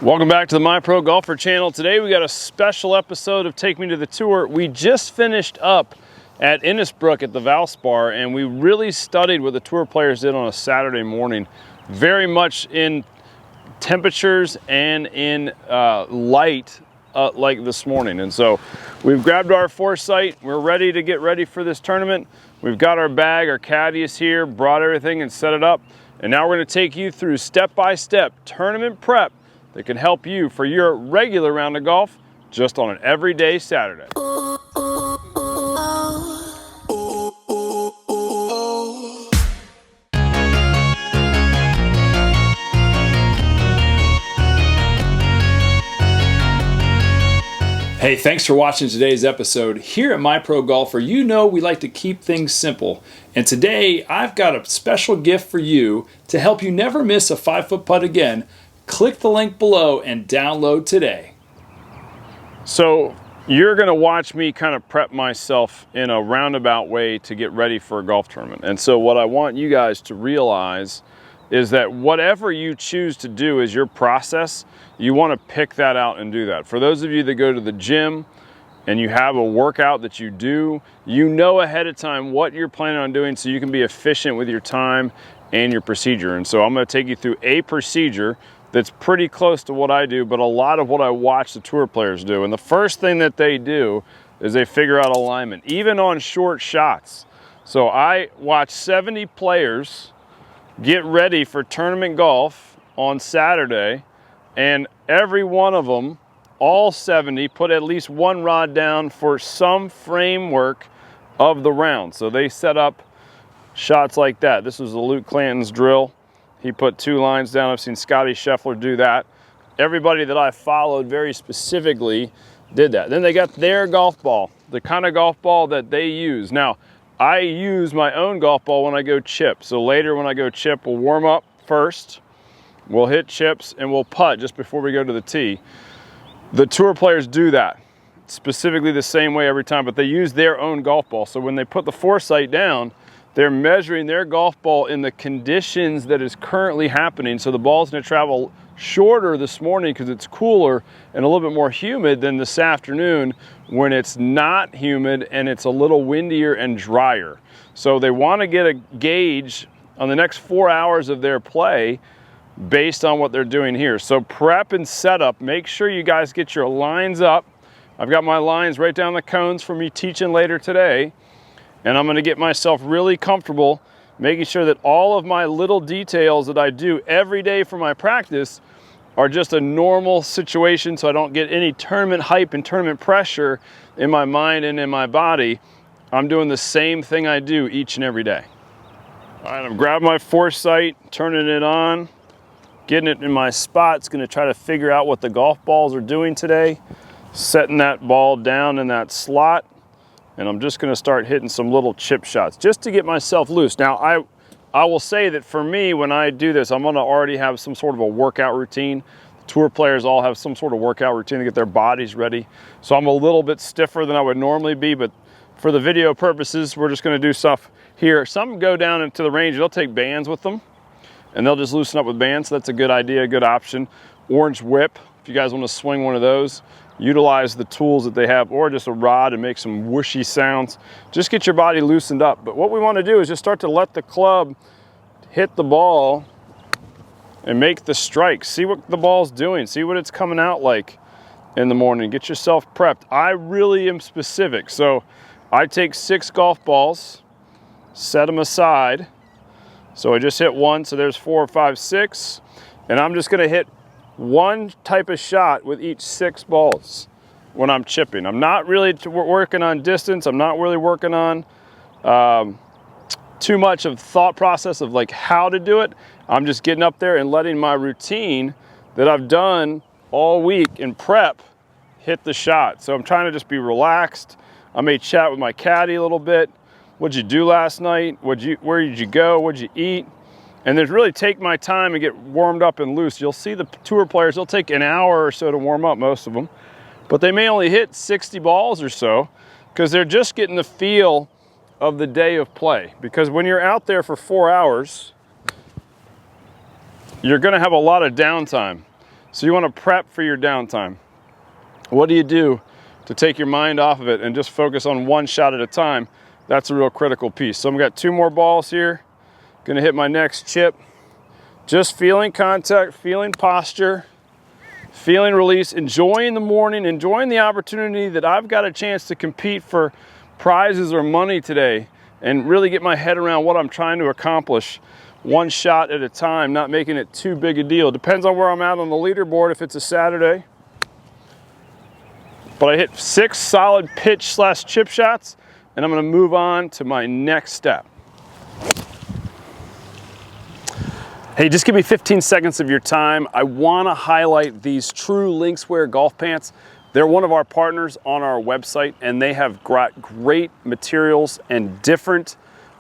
Welcome back to the My Pro Golfer channel. Today we got a special episode of Take Me to the Tour. We just finished up at Innisbrook at the Valspar, and we really studied what the tour players did on a Saturday morning, very much in temperatures and in light like this morning. And so we've grabbed our foresight. We're ready to get ready for this tournament. We've got our bag, our caddy is here, brought everything and set it up. And now we're going to take you through step-by-step tournament prep that can help you for your regular round of golf just on an everyday Saturday. Hey, thanks for watching today's episode. Here at My Pro Golfer, you know we like to keep things simple. And today I've got a special gift for you to help you never miss a 5-foot putt again. Click the link below and download today. So you're going to watch me kind of prep myself in a roundabout way to get ready for a golf tournament. And so what I want you guys to realize is that whatever you choose to do as your process, you want to pick that out and do that. For those of you that go to the gym and you have a workout that you do, you know ahead of time what you're planning on doing so you can be efficient with your time and your procedure. And so I'm going to take you through a procedure that's pretty close to what I do, but a lot of what I watch the tour players do. And the first thing that they do is they figure out alignment, even on short shots. So I watch 70 players get ready for tournament golf on Saturday, and every one of them, all 70, put at least one rod down for some framework of the round. So they set up shots like that. This was the Luke Clanton's drill. He put 2 lines down. I've seen Scotty Scheffler do that. Everybody that I followed very specifically did that. Then they got their golf ball, the kind of golf ball that they use. Now, I use my own golf ball when I go chip. So later when I go chip, we'll warm up first, we'll hit chips, and we'll putt just before we go to the tee. The tour players do that specifically the same way every time, but they use their own golf ball. So when they put the foresight down, they're measuring their golf ball in the conditions that is currently happening. So the ball's going to travel shorter this morning because it's cooler and a little bit more humid than this afternoon when it's not humid and it's a little windier and drier. So they want to get a gauge on the next 4 hours of their play based on what they're doing here. So prep and setup, make sure you guys get your lines up. I've got my lines right down the cones for me teaching later today. And I'm going to get myself really comfortable making sure that all of my little details that I do every day for my practice are just a normal situation so I don't get any tournament hype and tournament pressure in my mind and in my body. I'm doing the same thing I do each and every day. All right, I'm grabbing my foresight, turning it on, getting it in my spot. It's going to try to figure out what the golf balls are doing today, setting that ball down in that slot. And I'm just going to start hitting some little chip shots just to get myself loose. Now, I will say that for me, when I do this, I'm going to already have some sort of a workout routine. The tour players all have some sort of workout routine to get their bodies ready. So I'm a little bit stiffer than I would normally be, but for the video purposes, we're just going to do stuff here. Some go down into the range. They'll take bands with them, and they'll just loosen up with bands. So that's a good idea, a good option. Orange whip, if you guys want to swing one of those. Utilize the tools that they have, or just a rod and make some whooshy sounds. Just get your body loosened up. But what we want to do is just start to let the club hit the ball and make the strike. See what the ball's doing. See what it's coming out like in the morning. Get yourself prepped. I really am specific. So I take 6 golf balls, set them aside. So I just hit 1, so there's 4, 5, 6. And I'm just going to hit 1 type of shot with each 6 balls when I'm chipping. I'm not really working on distance. I'm not really working on too much of thought process of like how to do it. I'm just getting up there and letting my routine that I've done all week in prep hit the shot. So I'm trying to just be relaxed. I may chat with my caddy a little bit. What'd you do last night? Where did you go? What'd you eat? And then really take my time and get warmed up and loose. You'll see the tour players, they'll take an hour or so to warm up, most of them. But they may only hit 60 balls or so because they're just getting the feel of the day of play. Because when you're out there for 4 hours, you're going to have a lot of downtime. So you want to prep for your downtime. What do you do to take your mind off of it and just focus on one shot at a time? That's a real critical piece. So I've got 2 more balls here. Gonna hit my next chip. Just feeling contact, feeling posture, feeling release, enjoying the morning, enjoying the opportunity that I've got a chance to compete for prizes or money today and really get my head around what I'm trying to accomplish one shot at a time, not making it too big a deal. Depends on where I'm at on the leaderboard if it's a Saturday. But I hit 6 solid pitch/chip shots, and I'm gonna move on to my next step. Hey, just give me 15 seconds of your time. I wanna highlight these True Lynxwear golf pants. They're one of our partners on our website, and they have great materials and different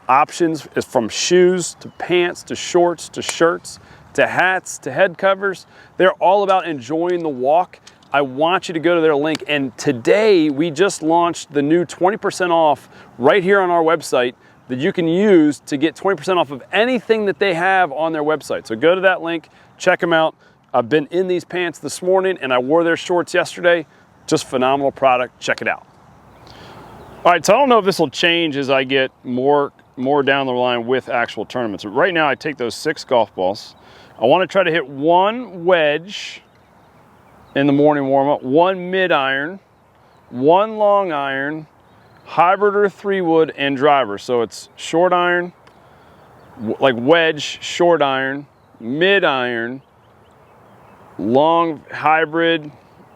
options from shoes to pants to shorts to shirts to hats to head covers. They're all about enjoying the walk. I want you to go to their link, and today we just launched the new 20% off right here on our website that you can use to get 20% off of anything that they have on their website. So go to that link, check them out. I've been in these pants this morning and I wore their shorts yesterday. Just phenomenal product, check it out. All right, so I don't know if this will change as I get more down the line with actual tournaments. But right now I take those 6 golf balls. I want to try to hit 1 wedge in the morning warm-up, 1 mid-iron, 1 long iron, hybrid or 3-wood, and driver. So it's short iron, like wedge, short iron, mid-iron, long hybrid,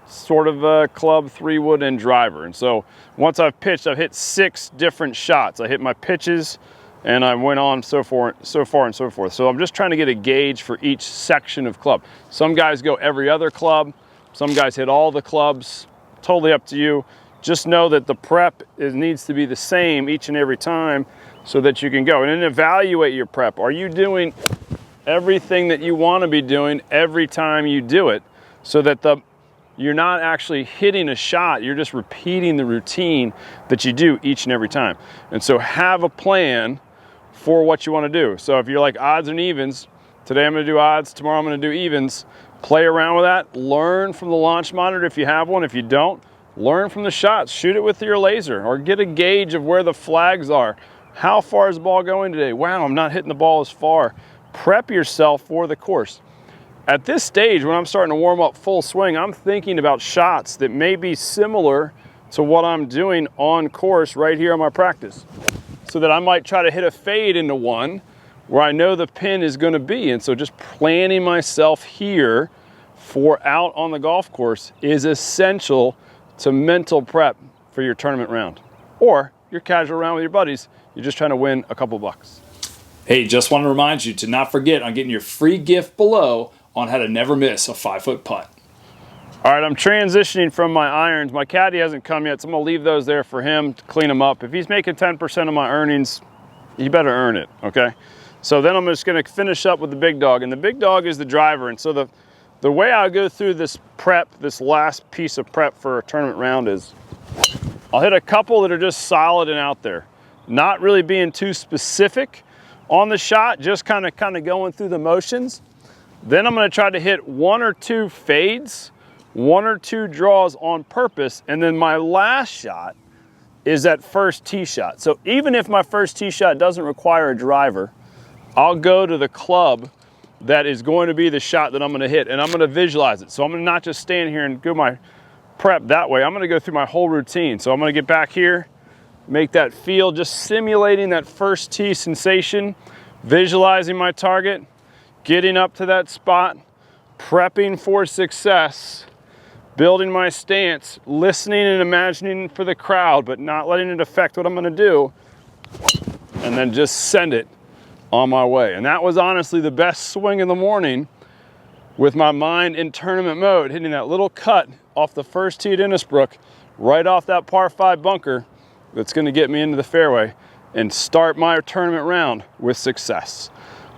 sort of a club, 3-wood, and driver. And so once I've pitched, I've hit 6 different shots. I hit my pitches and I went on so far and so forth. So I'm just trying to get a gauge for each section of club. Some guys go every other club. Some guys hit all the clubs. Totally up to you. Just know that the prep needs to be the same each and every time so that you can go. And then evaluate your prep. Are you doing everything that you want to be doing every time you do it so that you're not actually hitting a shot, you're just repeating the routine that you do each and every time. And so have a plan for what you want to do. So if you're like odds and evens, today I'm going to do odds, tomorrow I'm going to do evens, play around with that, learn from the launch monitor if you have one. If you don't, learn from the shots, shoot it with your laser or get a gauge of where the flags are. How far is the ball going today? Wow, I'm not hitting the ball as far. Prep yourself for the course. At this stage, when I'm starting to warm up full swing, I'm thinking about shots that may be similar to what I'm doing on course right here on my practice. So that I might try to hit a fade into one where I know the pin is going to be. And so just planning myself here for out on the golf course is essential to mental prep for your tournament round. Or your casual round with your buddies, you're just trying to win a couple bucks. Hey, just want to remind you to not forget on getting your free gift below on how to never miss a 5-foot putt. All right, I'm transitioning from my irons. My caddy hasn't come yet, so I'm gonna leave those there for him to clean them up. If he's making 10% of my earnings, he better earn it, okay? So then I'm just gonna finish up with the big dog, and the big dog is the driver. And so the way I go through this prep, this last piece of prep for a tournament round is I'll hit a couple that are just solid and out there. Not really being too specific on the shot, just kind of going through the motions. Then I'm gonna try to hit 1 or 2 fades, 1 or 2 draws on purpose, and then my last shot is that first tee shot. So even if my first tee shot doesn't require a driver, I'll go to the club that is going to be the shot that I'm gonna hit, and I'm gonna visualize it. So I'm gonna not just stand here and do my prep that way, I'm gonna go through my whole routine. So I'm gonna get back here, make that feel, just simulating that first tee sensation, visualizing my target, getting up to that spot, prepping for success, building my stance, listening and imagining for the crowd, but not letting it affect what I'm gonna do, and then just send it on my way. And that was honestly the best swing in the morning with my mind in tournament mode, hitting that little cut off the first tee at Innisbrook, right off that par 5 bunker that's gonna get me into the fairway and start my tournament round with success.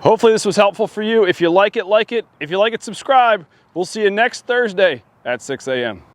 Hopefully this was helpful for you. If you like it, like it. If you like it, subscribe. We'll see you next Thursday at 6 a.m.